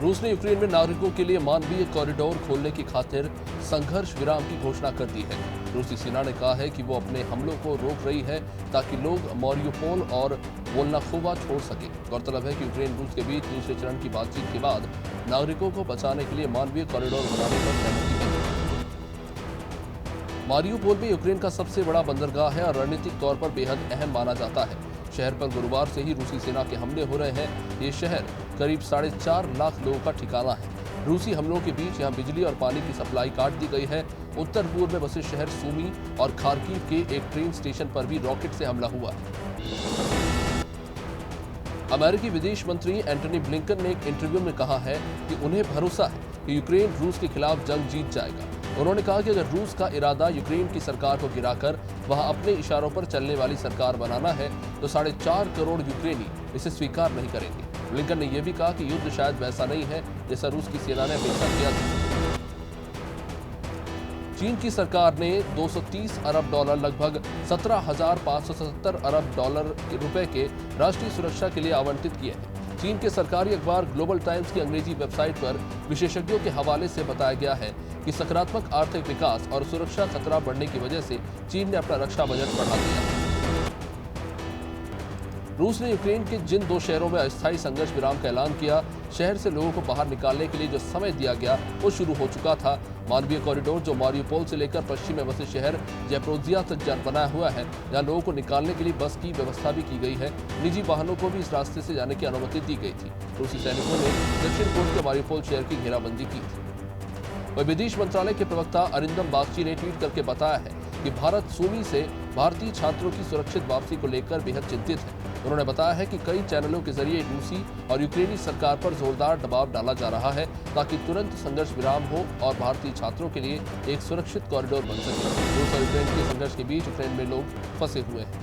रूस ने यूक्रेन में नागरिकों के लिए मानवीय कॉरिडोर खोलने की खातिर संघर्ष विराम की घोषणा कर दी है। रूसी सेना ने कहा है कि वो अपने हमलों को रोक रही है ताकि लोग मारियोपोल और वोल्नाखोवा छोड़ सके। गौरतलब है कि यूक्रेन रूस के बीच दूसरे चरण की बातचीत के बाद नागरिकों को बचाने के लिए मानवीय कॉरिडोर बनाने पर सहमति बनी। मारियोपोल में यूक्रेन का सबसे बड़ा बंदरगाह है और रणनीतिक तौर पर बेहद अहम माना जाता है। शहर पर गुरुवार से ही रूसी सेना के हमले हो रहे हैं। ये शहर करीब 4.5 लाख लोगों का ठिकाना है। रूसी हमलों के बीच यहां बिजली और पानी की सप्लाई काट दी गई है। उत्तर पूर्व में बसे शहर सूमी और खार्किव के एक ट्रेन स्टेशन पर भी रॉकेट से हमला हुआ है। अमेरिकी विदेश मंत्री एंटनी ब्लिंकन ने एक इंटरव्यू में कहा है कि उन्हें भरोसा है कि यूक्रेन रूस के खिलाफ जंग जीत जाएगा। उन्होंने कहा कि अगर रूस का इरादा यूक्रेन की सरकार को गिराकर वहां अपने इशारों पर चलने वाली सरकार बनाना है तो 4.5 करोड़ यूक्रेनी इसे स्वीकार नहीं करेंगे। ब्लिंकन ने यह भी कहा कि युद्ध शायद वैसा नहीं है जैसा रूस की सेना ने अपेक्षा किया था। चीन की सरकार ने 230 अरब डॉलर लगभग 17,570 अरब डॉलर रुपए के राष्ट्रीय सुरक्षा के लिए आवंटित किए हैं। चीन के सरकारी अखबार ग्लोबल टाइम्स की अंग्रेजी वेबसाइट पर विशेषज्ञों के हवाले से बताया गया है कि सकारात्मक आर्थिक विकास और सुरक्षा खतरा बढ़ने की वजह से चीन ने अपना रक्षा बजट बढ़ा दिया। रूस ने यूक्रेन के जिन 2 शहरों में अस्थायी संघर्ष विराम का ऐलान किया, शहर से लोगों को बाहर निकालने के लिए जो समय दिया गया वो शुरू हो चुका था। मानवीय कॉरिडोर जो मारियोपोल से लेकर पश्चिम में बसे शहर जैप्रोजिया तक बनाया हुआ है, जहां लोगों को निकालने के लिए बस की व्यवस्था भी की गई है। निजी वाहनों को भी इस रास्ते से जाने की अनुमति दी गई थी। रूसी सैनिकों ने दक्षिण पूर्व के मारियोपोल शहर की घेराबंदी की थी। वह विदेश मंत्रालय के प्रवक्ता अरिंदम बागची ने ट्वीट करके बताया है कि भारत सूमी से भारतीय छात्रों की सुरक्षित वापसी को लेकर बेहद चिंतित है। उन्होंने बताया है कि कई चैनलों के जरिए रूसी और यूक्रेनी सरकार पर जोरदार दबाव डाला जा रहा है ताकि तुरंत संघर्ष विराम हो और भारतीय छात्रों के लिए एक सुरक्षित कॉरिडोर बन सके। रूस और यूक्रेन के संघर्ष के बीच यूक्रेन में लोग फंसे हुए हैं।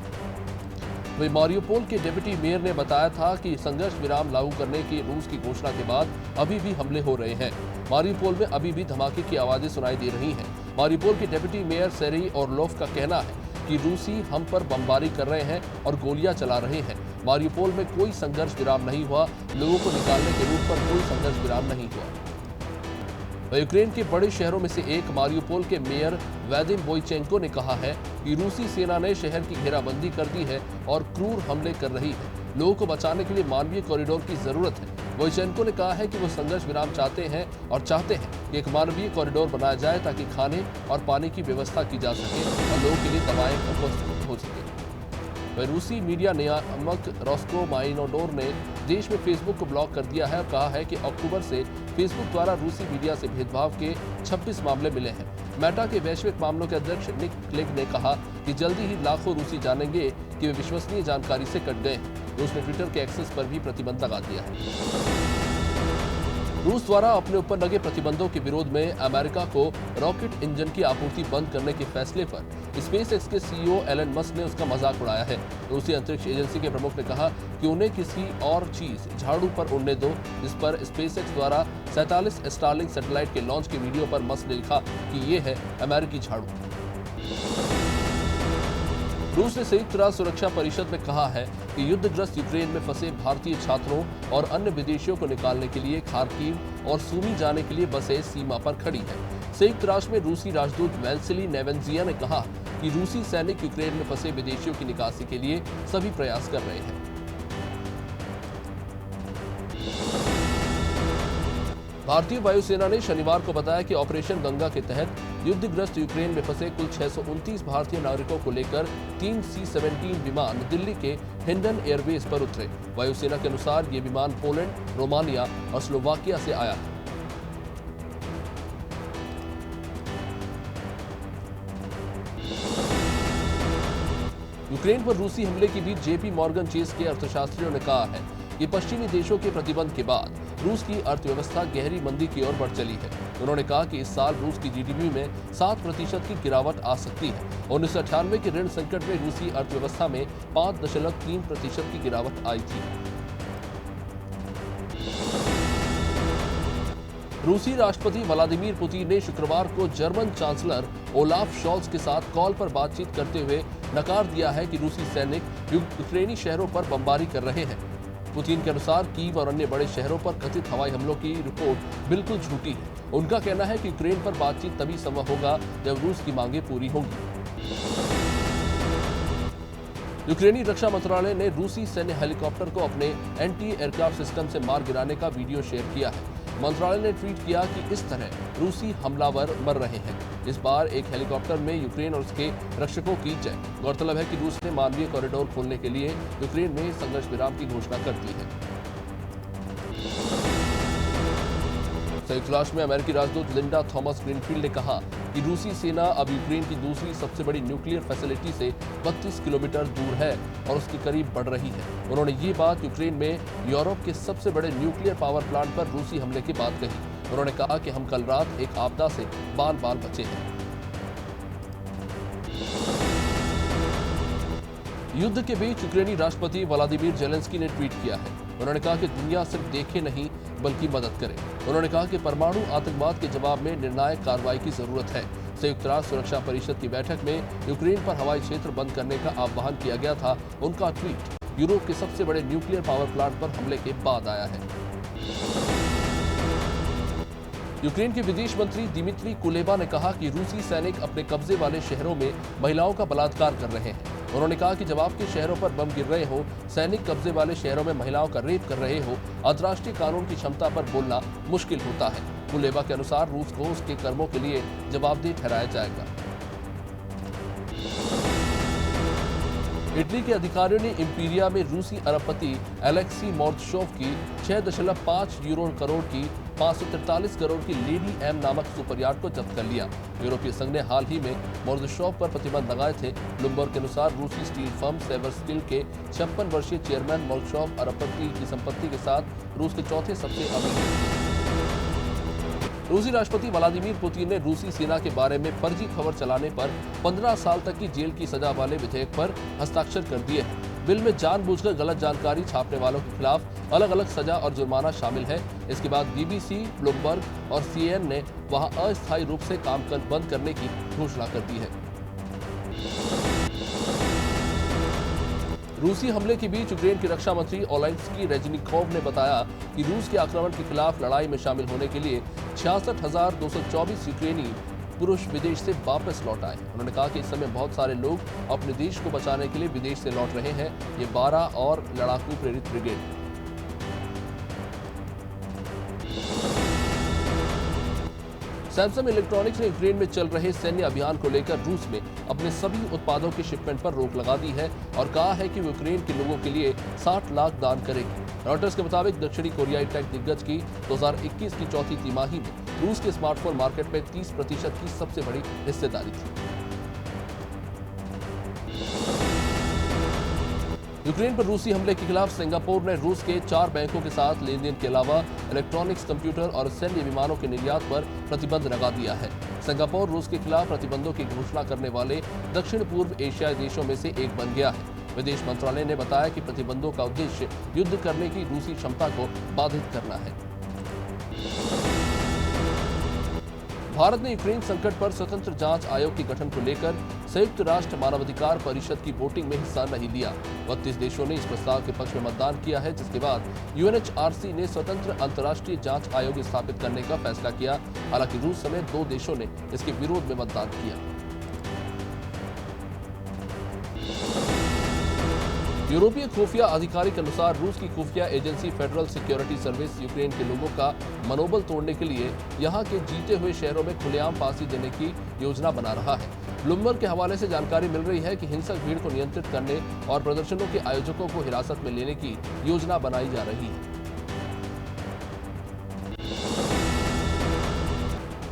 वही मारियोपोल के डिप्टी मेयर ने बताया था कि संघर्ष विराम लागू करने की रूस की घोषणा के बाद अभी भी हमले हो रहे हैं। मारियोपोल में अभी भी धमाके की आवाजें सुनाई दे रही हैं। मारियोपोल के डिप्टी मेयर सेरेई ओरलोव का कहना है कि रूसी हम पर बमबारी कर रहे हैं और गोलियां चला रहे हैं। मारियोपोल में कोई संघर्ष विराम नहीं हुआ। लोगों को निकालने के रूट पर कोई संघर्ष विराम नहीं हुआ। यूक्रेन के बड़े शहरों में से एक मारियोपोल के मेयर वादिम बोइचेंको ने कहा है कि रूसी सेना ने शहर की घेराबंदी कर दी है और क्रूर हमले कर रही है। लोगों को बचाने के लिए मानवीय कॉरिडोर की जरूरत है। बोइचेंको ने कहा है कि वो संघर्ष विराम चाहते हैं और चाहते हैं कि एक मानवीय कॉरिडोर बनाया जाए ताकि खाने और पानी की व्यवस्था की जा सके और लोगों के लिए दवाएं उपलब्ध हो सके। वह रूसी मीडिया नियामक रोस्कोमाइनोडोर ने देश में फेसबुक को ब्लॉक कर दिया है और कहा है कि अक्टूबर से फेसबुक द्वारा रूसी मीडिया से भेदभाव के 26 मामले मिले हैं। मेटा के वैश्विक मामलों के अध्यक्ष निक क्लेग ने कहा कि जल्दी ही लाखों रूसी जानेंगे कि वे विश्वसनीय जानकारी से कट गए हैं। रूस ने ट्विटर के एक्सेस पर भी प्रतिबंध लगा दिया है। रूस द्वारा अपने ऊपर लगे प्रतिबंधों के विरोध में अमेरिका को रॉकेट इंजन की आपूर्ति बंद करने के फैसले पर स्पेसएक्स के सीईओ एलन मस्क ने उसका मजाक उड़ाया है। रूसी अंतरिक्ष एजेंसी के प्रमुख ने कहा कि उन्हें किसी और चीज झाड़ू पर उड़ने दो, जिस पर स्पेसएक्स द्वारा 47 स्टारलिंक सैटेलाइट के लॉन्च के वीडियो पर मस्क ने लिखा कि ये है अमेरिकी झाड़ू। रूस ने संयुक्त राष्ट्र सुरक्षा परिषद में कहा है कि युद्धग्रस्त यूक्रेन में फंसे भारतीय छात्रों और अन्य विदेशियों को निकालने के लिए खार्किव और सूमी जाने के लिए बसें सीमा पर खड़ी हैं। संयुक्त राष्ट्र में रूसी राजदूत वेल्सिली नेवेंजिया ने कहा कि रूसी सैनिक यूक्रेन में फंसे विदेशियों की निकासी के लिए सभी प्रयास कर रहे हैं। भारतीय वायुसेना ने शनिवार को बताया कि ऑपरेशन गंगा के तहत युद्धग्रस्त यूक्रेन में फंसे कुल 629 भारतीय नागरिकों को लेकर 3 C-17 विमान दिल्ली के हिंडन एयरबेस पर उतरे। वायुसेना के अनुसार ये विमान पोलैंड, रोमानिया और स्लोवाकिया से आया है। यूक्रेन पर रूसी हमले के बीच जेपी मॉर्गन चेस के अर्थशास्त्रियों ने कहा है कि पश्चिमी देशों के प्रतिबंध के बाद रूस की अर्थव्यवस्था गहरी मंदी की ओर बढ़ चली है। उन्होंने कहा कि इस साल रूस की जीडीपी में 7% की गिरावट आ सकती है। 1998 के ऋण संकट में रूसी अर्थव्यवस्था में 5.3% की गिरावट आई थी। रूसी राष्ट्रपति व्लादिमीर पुतिन ने शुक्रवार को जर्मन चांसलर ओलाफ शॉल्ज के साथ कॉल पर बातचीत करते हुए नकार दिया है कि रूसी सैनिक यूक्रेनी शहरों पर बमबारी कर रहे हैं। पुतिन के अनुसार कीव और अन्य बड़े शहरों पर कथित हवाई हमलों की रिपोर्ट बिल्कुल झूठी है। उनका कहना है कि यूक्रेन पर बातचीत तभी संभव होगा जब रूस की मांगें पूरी होंगी। यूक्रेनी रक्षा मंत्रालय ने रूसी सैन्य हेलीकॉप्टर को अपने एंटी एयरक्राफ्ट सिस्टम से मार गिराने का वीडियो शेयर किया है। मंत्रालय ने ट्वीट किया कि इस तरह रूसी हमलावर मर रहे हैं। इस बार एक हेलीकॉप्टर में यूक्रेन और उसके रक्षकों की जय। गौरतलब है कि रूस ने मानवीय कॉरिडोर खोलने के लिए यूक्रेन में संघर्ष विराम की घोषणा कर दी है। संयुक्त राष्ट्र में अमेरिकी राजदूत लिंडा थॉमस ग्रीनफील्ड ने कहा कि रूसी सेना अब यूक्रेन की दूसरी सबसे बड़ी न्यूक्लियर फैसिलिटी से 32 किलोमीटर दूर है और उसके करीब बढ़ रही है। उन्होंने ये बात यूक्रेन में यूरोप के सबसे बड़े न्यूक्लियर पावर प्लांट पर रूसी हमले के बाद कही। उन्होंने कहा कि हम कल रात एक आपदा से बाल बाल बचे हैं। युद्ध के बीच यूक्रेनी राष्ट्रपति व्लादिमीर जेलेंस्की ने ट्वीट किया है। उन्होंने कहा कि दुनिया सिर्फ देखे नहीं बल्कि मदद करे। उन्होंने कहा कि परमाणु आतंकवाद के जवाब में निर्णायक कार्रवाई की जरूरत है। संयुक्त राष्ट्र सुरक्षा परिषद की बैठक में यूक्रेन पर हवाई क्षेत्र बंद करने का आह्वान किया गया था। उनका ट्वीट यूरोप के सबसे बड़े न्यूक्लियर पावर प्लांट पर हमले के बाद आया है। यूक्रेन के विदेश मंत्री दिमित्री कुलेबा ने कहा कि रूसी सैनिक अपने कब्जे वाले शहरों में महिलाओं का बलात्कार कर रहे हैं। उन्होंने कहा कि जब आपके शहरों पर बम गिर रहे हो, सैनिक कब्जे वाले शहरों में महिलाओं का रेप कर रहे हो, अंतर्राष्ट्रीय कानून की क्षमता पर बोलना मुश्किल होता है। कुलेबा के अनुसार रूस को उसके कर्मों के लिए जवाबदेह ठहराया जाएगा। इटली के अधिकारियों ने इंपीरिया में रूसी अरबपति एलेक्सी मोर्दशोव की 6.5 यूरो करोड़ की 543 करोड़ की लेडी एम नामक सुपरयाट को जब्त कर लिया। यूरोपीय संघ ने हाल ही में मोर्दशोव पर प्रतिबंध लगाए थे। ब्लूमबर्ग के अनुसार रूसी स्टील फर्म सेवर स्टील के 56 वर्षीय चेयरमैन मोर्दशोव अरबपति की संपत्ति के साथ रूस के चौथे सबसे अमीर। रूसी राष्ट्रपति व्लादिमीर पुतिन ने रूसी सेना के बारे में फर्जी खबर चलाने पर 15 साल तक की जेल की सजा वाले विधेयक पर हस्ताक्षर कर दिए हैं। बिल में जानबूझकर गलत जानकारी छापने वालों के खिलाफ अलग अलग सजा और जुर्माना शामिल है। इसके बाद बीबीसी, ब्लूमबर्ग और CNN ने वहां अस्थायी रूप से काम बंद करने की घोषणा कर दी है। रूसी हमले के बीच यूक्रेन के रक्षा मंत्री ओलेक्सी रेजनिकोव ने बताया कि रूस के आक्रमण के खिलाफ लड़ाई में शामिल होने के लिए 66,224 यूक्रेनी पुरुष विदेश से वापस लौट आए। उन्होंने कहा कि इस समय बहुत सारे लोग अपने देश को बचाने के लिए विदेश से लौट रहे हैं। ये 12 और लड़ाकू प्रेरित ब्रिगेड। सैमसंग इलेक्ट्रॉनिक्स ने यूक्रेन में चल रहे सैन्य अभियान को लेकर रूस में अपने सभी उत्पादों की शिपमेंट पर रोक लगा दी है और कहा है कि वो यूक्रेन के लोगों के लिए 60 लाख दान करेगी। रॉयटर्स के मुताबिक दक्षिणी कोरियाई टेक दिग्गज की 2021 की चौथी तिमाही में रूस के स्मार्टफोन मार्केट में 30% की सबसे बड़ी हिस्सेदारी थी। यूक्रेन पर रूसी हमले के खिलाफ सिंगापुर ने रूस के 4 बैंकों के साथ लेन देन के अलावा इलेक्ट्रॉनिक्स, कंप्यूटर और सैन्य विमानों के निर्यात पर प्रतिबंध लगा दिया है। सिंगापुर रूस के खिलाफ प्रतिबंधों की घोषणा करने वाले दक्षिण पूर्व एशियाई देशों में से एक बन गया है। विदेश मंत्रालय ने बताया कि प्रतिबंधों का उद्देश्य युद्ध करने की रूसी क्षमता को बाधित करना है। भारत ने यूक्रेन संकट पर स्वतंत्र जांच आयोग के गठन को लेकर संयुक्त राष्ट्र मानवाधिकार परिषद की वोटिंग में हिस्सा नहीं लिया। 32 देशों ने इस प्रस्ताव के पक्ष में मतदान किया है, जिसके बाद UNHRC ने स्वतंत्र अंतर्राष्ट्रीय जांच आयोग स्थापित करने का फैसला किया। हालांकि रूस समेत 2 देशों ने इसके विरोध में मतदान किया। यूरोपीय खुफिया अधिकारी के अनुसार रूस की खुफिया agency federal security service Ukraine के लोगों का मनोबल तोड़ने के लिए यहां के जीते हुए शहरों में खुलेआम फांसी देने की योजना बना रहा है। ब्लूमबर्ग के हवाले से जानकारी मिल रही है कि हिंसक भीड़ को नियंत्रित करने और प्रदर्शनों के आयोजकों को हिरासत में लेने की योजना बनाई जा रही है।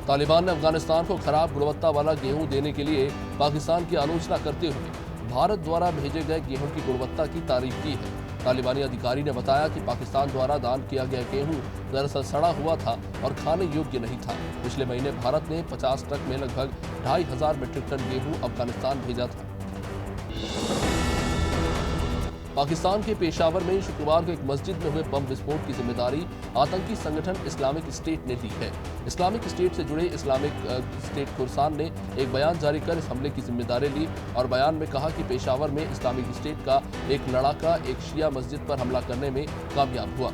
तालिबान ने अफगानिस्तान को खराब गुणवत्ता वाला गेहूं देने के लिए पाकिस्तान की आलोचना करते हुए भारत द्वारा भेजे गए गेहूं की गुणवत्ता की तारीफ की है। तालिबानी अधिकारी ने बताया कि पाकिस्तान द्वारा दान किया गया गेहूं दरअसल सड़ा हुआ था और खाने योग्य नहीं था। पिछले महीने भारत ने 50 ट्रक में लगभग 2,500 मीट्रिक टन गेहूं अफगानिस्तान भेजा था। पाकिस्तान के पेशावर में शुक्रवार को एक मस्जिद में हुए बम विस्फोट की जिम्मेदारी आतंकी संगठन इस्लामिक स्टेट ने ली है। इस्लामिक स्टेट से जुड़े इस्लामिक स्टेट खुरसान ने एक बयान जारी कर इस हमले की जिम्मेदारी ली और बयान में कहा कि पेशावर में इस्लामिक स्टेट का एक लड़ाका एक शिया मस्जिद पर हमला करने में कामयाब हुआ।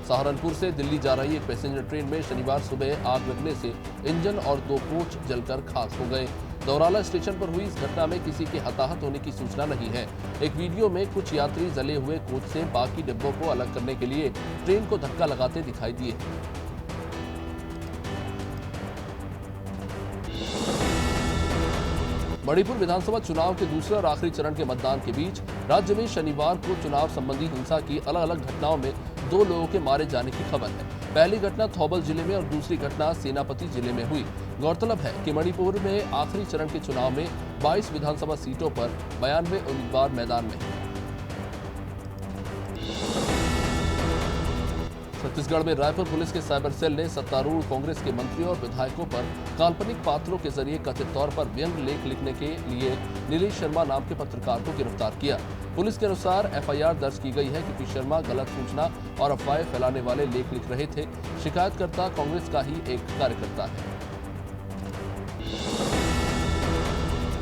सहारनपुर से दिल्ली जा रही एक पैसेंजर ट्रेन में शनिवार सुबह आग लगने से इंजन और 2 कोच जलकर खाक हो गए। दौराला स्टेशन पर हुई इस घटना में किसी के हताहत होने की सूचना नहीं है। एक वीडियो में कुछ यात्री जले हुए कोच से बाकी डिब्बों को अलग करने के लिए ट्रेन को धक्का लगाते दिखाई दिए। मणिपुर विधानसभा चुनाव के दूसरे और आखिरी चरण के मतदान के बीच राज्य में शनिवार को चुनाव संबंधी हिंसा की अलग अलग घटनाओं में 2 लोगों के मारे जाने की खबर है। पहली घटना थौबल जिले में और दूसरी घटना सेनापति जिले में हुई। गौरतलब है कि मणिपुर में आखिरी चरण के चुनाव में 22 विधानसभा सीटों पर 92 उम्मीदवार मैदान में हैं। छत्तीसगढ़ में रायपुर पुलिस के साइबर सेल ने सत्तारूढ़ कांग्रेस के मंत्रियों और विधायकों पर काल्पनिक पात्रों के जरिए कथित तौर पर व्यंग लेख लिखने के लिए नीलेश शर्मा नाम के पत्रकार को गिरफ्तार किया। पुलिस के अनुसार एफआईआर दर्ज की गई है कि पी शर्मा गलत सूचना और अफवाहें फैलाने वाले लेख लिख रहे थे। शिकायतकर्ता कांग्रेस का ही एक कार्यकर्ता है।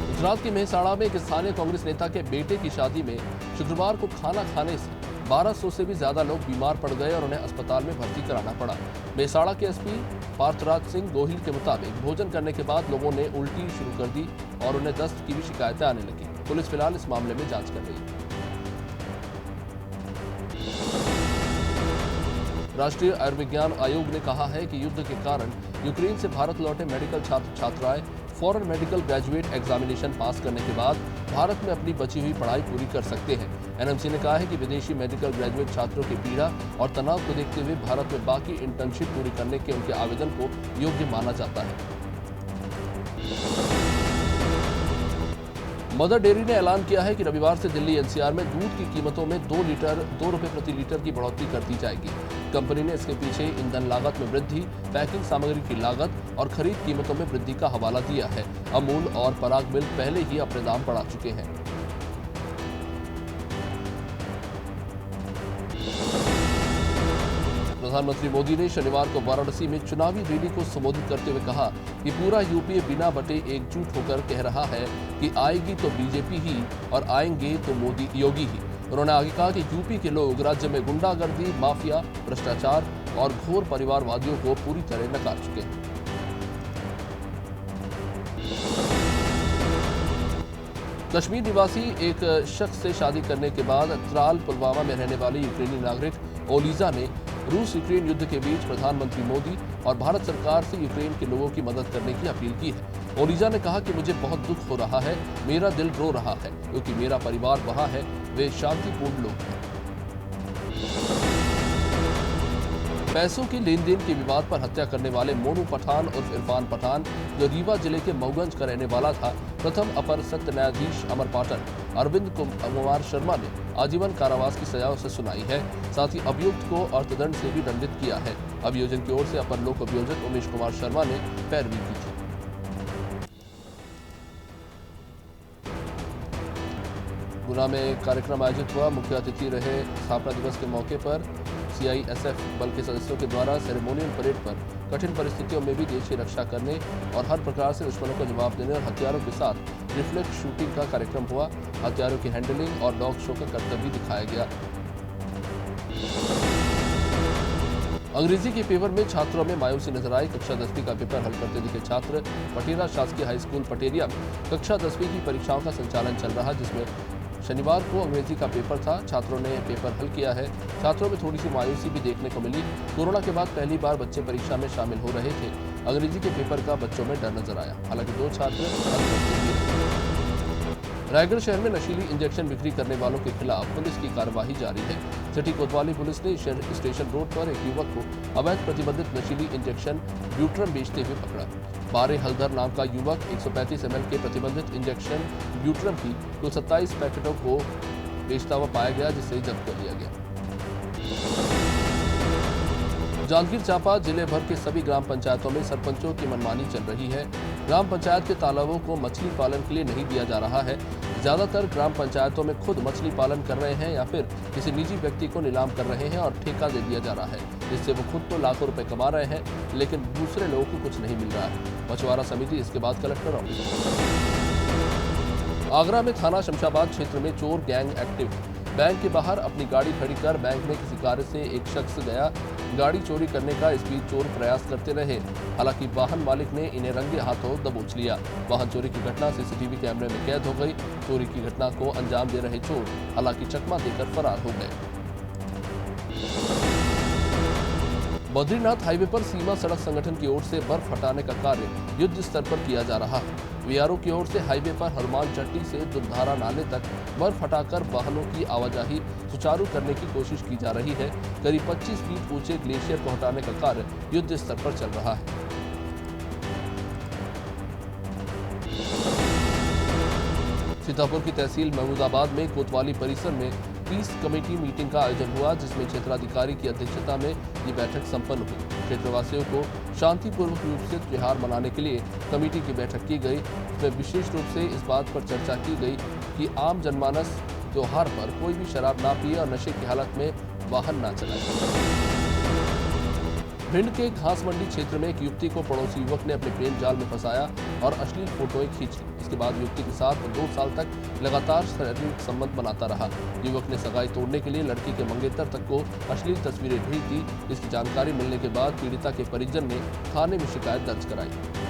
गुजरात के मेहसाणा में एक स्थानीय कांग्रेस नेता के बेटे की शादी में शुक्रवार को खाना खाने से 1200 से भी ज्यादा लोग बीमार पड़ गए और उन्हें अस्पताल में भर्ती कराना पड़ा। मेहसाणा के एसपी पार्थराज सिंह गोहिल के मुताबिक भोजन करने के बाद लोगों ने उल्टी शुरू कर दी और उन्हें दस्त की भी शिकायतें आने लगी। पुलिस फिलहाल इस मामले में जांच कर रही है। राष्ट्रीय आयुर्विज्ञान आयोग ने कहा है कि युद्ध के कारण यूक्रेन से भारत लौटे मेडिकल छात्र छात्राएं फॉरेन मेडिकल ग्रेजुएट एग्जामिनेशन पास करने के बाद भारत में अपनी बची हुई पढ़ाई पूरी कर सकते हैं। एनएमसी ने कहा है कि विदेशी मेडिकल ग्रेजुएट छात्रों की पीड़ा और तनाव को देखते हुए भारत में बाकी इंटर्नशिप पूरी करने के उनके आवेदन को योग्य माना जाता है। मदर डेयरी ने ऐलान किया है कि रविवार से दिल्ली एनसीआर में दूध की कीमतों में 2 रुपए प्रति लीटर की बढ़ोतरी कर दी जाएगी। कंपनी ने इसके पीछे ईंधन लागत में वृद्धि, पैकिंग सामग्री की लागत और खरीद कीमतों में वृद्धि का हवाला दिया है। अमूल और पराग मिल्क पहले ही अपने दाम बढ़ा चुके हैं। प्रधानमंत्री मोदी ने शनिवार को वाराणसी में चुनावी रैली को संबोधित करते हुए कहा कि पूरा यूपीए बिना बटे एकजुट होकर कह रहा है कि आएगी तो बीजेपी ही और आएंगे तो मोदी योगी ही। उन्होंने आगे कहा कि यूपी के लोग राज्य में गुंडागर्दी, माफिया, भ्रष्टाचार और घोर परिवारवादियों को पूरी तरह नकार चुके हैं। कश्मीर निवासी एक शख्स से शादी करने के बाद त्राल पुलवामा में रहने वाली यूक्रेनी नागरिक ओलीजा ने रूस यूक्रेन युद्ध के बीच प्रधानमंत्री मोदी और भारत सरकार से यूक्रेन के लोगों की मदद करने की अपील की है। ओलीजा ने कहा कि मुझे बहुत दुख हो रहा है, मेरा दिल रो रहा है क्योंकि मेरा परिवार वहां है, वे शांतिपूर्ण लोग हैं। पैसों के लेन देन के विवाद पर हत्या करने वाले मोनू पठान उर्फ इरफान पठान, जो रीवा जिले के मऊगंज का रहने वाला था, प्रथम अपर सत्र न्यायाधीश अमर पाटन अरविंद कुमार शर्मा ने आजीवन कारावास की सजा उसे सुनाई है। साथ ही अभियुक्त को अर्थदंड से भी दंडित किया है। अभियोजन की ओर से अपर लोक अभियोजक उमेश कुमार शर्मा ने पैरवी की थी। गुना में एक कार्यक्रम आयोजित हुआ। मुख्य अतिथि रहे। स्थापना दिवस के मौके पर सीआईएसएफ बल के सदस्यों के द्वारा सेरेमोनियल परेड पर कठिन परिस्थितियों में भी देश की रक्षा करने और हर प्रकार से दुश्मनों का जवाब देने और हथियारों के साथ रिफ्लेक्ट शूटिंग का कार्यक्रम हुआ। हथियारों की हैंडलिंग और डॉग शो का कर्तव्य दिखाया गया। अंग्रेजी के पेपर में छात्रों में मायूसी नजर आई। कक्षा 10वीं का पेपर हल करते दिखे छात्र। पटेरा शासकीय हाई स्कूल पटेरिया में कक्षा 10वीं की परीक्षाओं का संचालन चल रहा, जिसमें शनिवार को अंग्रेजी का पेपर था। छात्रों ने पेपर हल किया है। छात्रों में थोड़ी सी मायूसी भी देखने को मिली। कोरोना के बाद पहली बार बच्चे परीक्षा में शामिल हो रहे थे। अंग्रेजी के पेपर का बच्चों में डर नजर आया। हालांकि 2 छात्र अनुपस्थित भी रहे। रायगढ़ शहर में नशीली इंजेक्शन बिक्री करने वालों के खिलाफ पुलिस की कार्यवाही जारी है। सिटी कोतवाली पुलिस ने स्टेशन रोड पर एक युवक को अवैध प्रतिबंधित नशीली इंजेक्शन ब्यूट्रम बेचते हुए पकड़ा। बारे हल्दर नाम का युवक 135 ml के प्रतिबंधित इंजेक्शन ब्यूट्रम की कुल 27 पैकेटों को बेचता हुआ पाया गया, जिसे जब्त कर लिया गया। जांजगीर चांपा जिले भर के सभी ग्राम पंचायतों में सरपंचों की मनमानी चल रही है। ग्राम पंचायत के तालाबों को मछली पालन के लिए नहीं दिया जा रहा है। ज्यादातर ग्राम पंचायतों में खुद मछली पालन कर रहे हैं या फिर किसी निजी व्यक्ति को नीलाम कर रहे हैं और ठेका दे दिया जा रहा है, जिससे वो खुद तो लाखों रुपए कमा रहे हैं, लेकिन दूसरे लोगों को कुछ नहीं मिल रहा है। मछुआरा समिति इसके बाद कलेक्टर ऑफिस। आगरा में थाना शमशाबाद क्षेत्र में चोर गैंग एक्टिव। बैंक के बाहर अपनी गाड़ी खड़ी कर बैंक में किसी कार्य से एक शख्स गया गाड़ी चोरी करने का। इस बीच चोर प्रयास करते रहे, हालांकि वाहन मालिक ने इन्हें रंगे हाथों दबोच लिया। वाहन चोरी की घटना सीसीटीवी कैमरे में कैद हो गई। चोरी की घटना को अंजाम दे रहे चोर हालांकि चकमा देकर फरार हो गए। बद्रीनाथ हाईवे पर सीमा सड़क संगठन की ओर से बर्फ हटाने का कार्य युद्ध स्तर पर किया जा रहा है। वीआरओ की ओर से हाईवे पर हनुमान चट्टी से दुधारा नाले तक बर्फ हटाकर वाहनों की आवाजाही सुचारू करने की कोशिश की जा रही है। करीब 25 फीट ऊंचे ग्लेशियर को हटाने का कार्य युद्ध स्तर पर चल रहा है। सीतापुर की तहसील महमूदाबाद में कोतवाली परिसर में पीस कमेटी मीटिंग का आयोजन हुआ, जिसमें क्षेत्राधिकारी की अध्यक्षता में ये बैठक संपन्न हुई। क्षेत्रवासियों को शांतिपूर्वक रूप से त्योहार मनाने के लिए कमेटी की बैठक की गई। इसमें विशेष रूप से इस बात पर चर्चा की गई कि आम जनमानस त्योहार पर कोई भी शराब ना पिए और नशे की हालत में वाहन ना चलाए। भिंड के घास मंडी क्षेत्र में एक युवती को पड़ोसी युवक ने अपने प्रेम जाल में फंसाया और अश्लील फोटोएं खींची। इसके बाद युवती के साथ 2 साल तक लगातार शारीरिक संबंध बनाता रहा। युवक ने सगाई तोड़ने के लिए लड़की के मंगेतर तक को अश्लील तस्वीरें भेज दी। इसकी जानकारी मिलने के बाद पीड़िता के परिजन ने थाने में शिकायत दर्ज कराई।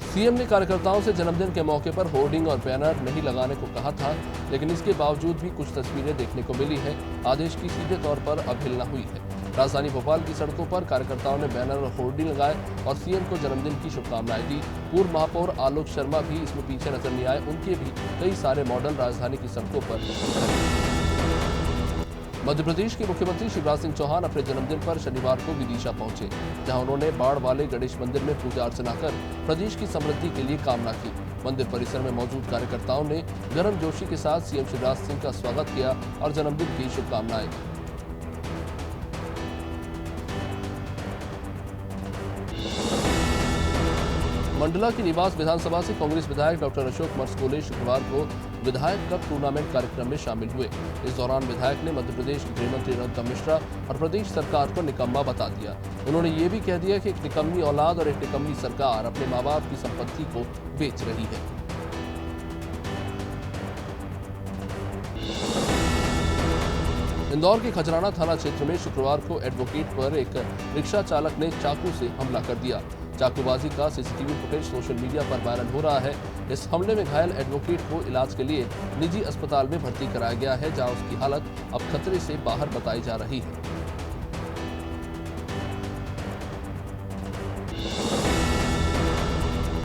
सीएम ने कार्यकर्ताओं से जन्मदिन के मौके पर होर्डिंग और बैनर नहीं लगाने को कहा था, लेकिन इसके बावजूद भी कुछ तस्वीरें देखने को मिली है। आदेश की सीधे तौर पर अवहेलना हुई है। राजधानी भोपाल की सड़कों पर कार्यकर्ताओं ने बैनर और होर्डिंग लगाए और सीएम को जन्मदिन की शुभकामनाएं दी। पूर्व महापौर आलोक शर्मा भी इसमें पीछे नजर नहीं आए। उनके भी कई सारे मॉडल राजधानी की सड़कों पर। मध्य प्रदेश के मुख्यमंत्री शिवराज सिंह चौहान अपने जन्मदिन पर शनिवार को विदिशा पहुंचे, जहां उन्होंने बाढ़ वाले गणेश मंदिर में पूजा अर्चना कर प्रदेश की समृद्धि के लिए कामना की। मंदिर परिसर में मौजूद कार्यकर्ताओं ने गर्मजोशी के साथ सीएम शिवराज सिंह का स्वागत किया और जन्मदिन की शुभकामनाएं दी। मंडला की निवास विधानसभा से कांग्रेस विधायक डॉक्टर अशोक मर्सकोले शुक्रवार को विधायक कप टूर्नामेंट कार्यक्रम में शामिल हुए। इस दौरान विधायक ने मध्य प्रदेश के गृह मंत्री नरोत्तम मिश्रा और प्रदेश सरकार को निकम्मा बता दिया। उन्होंने ये भी कह दिया कि एक निकम्मी औलाद और एक निकम्मी सरकार अपने माँ बाप की संपत्ति को बेच रही है। इंदौर के खजराना थाना क्षेत्र में शुक्रवार को एडवोकेट पर एक रिक्शा चालक ने चाकू से हमला कर दिया। चाकूबाजी का सीसीटीवी फुटेज सोशल मीडिया पर वायरल हो रहा है। इस हमले में घायल एडवोकेट को इलाज के लिए निजी अस्पताल में भर्ती कराया गया है, जहां उसकी हालत अब खतरे से बाहर बताई जा रही है।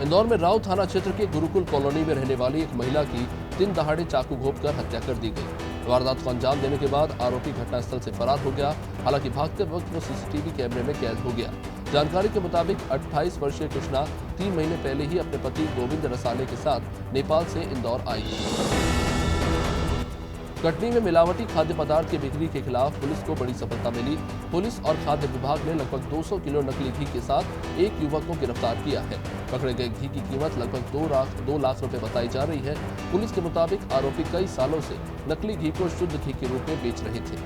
इंदौर में राव थाना क्षेत्र के गुरुकुल कॉलोनी में रहने वाली एक महिला की दिन दहाड़े चाकू घोंपकर हत्या कर दी गई। वारदात को अंजाम देने के बाद आरोपी घटनास्थल से फरार हो गया। हालांकि भागते वक्त वो सीसीटीवी कैमरे में कैद हो गया। जानकारी के मुताबिक 28 वर्षीय कृष्णा 3 महीने पहले ही अपने पति गोविंद रसाले के साथ नेपाल से इंदौर आई थी। कटनी में मिलावटी खाद्य पदार्थ की बिक्री के खिलाफ पुलिस को बड़ी सफलता मिली। पुलिस और खाद्य विभाग ने लगभग 200 किलो नकली घी के साथ एक युवक को गिरफ्तार किया है। पकड़े गए घी की कीमत लगभग 2 लाख रुपए बताई जा रही है। पुलिस के मुताबिक आरोपी कई सालों से नकली घी को शुद्ध घी के रूप में बेच रहे थे।